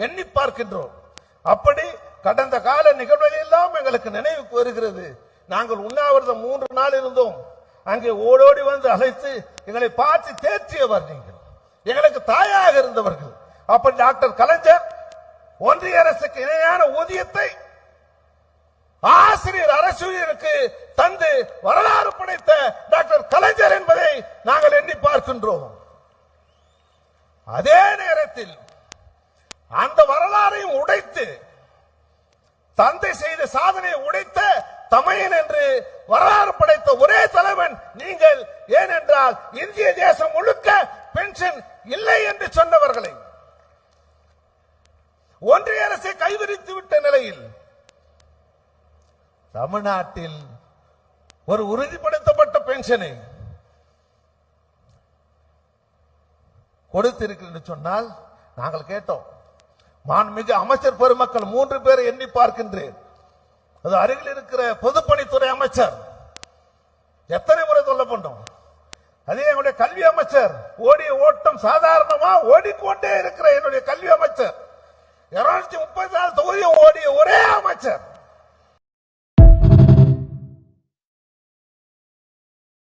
எண்ணி பார்க்கின்றோம். அப்படி கடந்த கால நிகழ்வுகள் எல்லாம் எங்களுக்கு நினைவுக்கு வருகிறது. நாங்கள் உண்ணாவிரதம் 3 நாள் இருந்தோம். அங்கே ஓடோடி வந்து அழைத்து எங்களை பார்த்து தேற்றியவர் நீங்கள், எங்களுக்கு தாயாக இருந்தவர்கள். அப்படி டாக்டர் கலைஞர் ஒன்றிய அரசுக்கு இணையான ஊதியத்தை ஆசிரியர் அரசூழியருக்கு தந்து வரலாறு படைத்த டாக்டர் கலைஞர் என்பதை நாங்கள் எண்ணி பார்க்கின்றோம். அதே நேரத்தில் அந்த வரலாறையும் உடைத்து தந்தை செய்த சாதனையை உடைத்த தமையன் என்று வரலாறு படைத்த ஒரே தலைவன் நீங்கள். ஏனென்றால் இந்திய தேசம் முழுக்க பென்ஷன் இல்லை என்று சொன்னவர்களை ஒன்றிய அரசை கைவிரித்து விட்ட நிலையில் தமிழ்நாட்டில் ஒரு உறுதிப்படுத்தப்பட்ட பென்ஷனை கொடுத்திருக்கிறது சொன்னால் நாங்கள் கேட்டோம். மாண்புமிகு அமைச்சர் பெருமக்கள் 3 பேரை எண்ணி பார்க்கின்றேன். அது அருகில் இருக்கிற பொதுப்பணித்துறை அமைச்சர் எத்தனை முறை சொல்ல பண்ணோம். அதே என்னுடைய கல்வி அமைச்சர் ஓடிய ஓட்டம் சாதாரணமா ஓடிக்கொண்டே இருக்கிற என்னுடைய கல்வி அமைச்சர் 234 தொகுதியும் ஓடிய ஒரே அமைச்சர்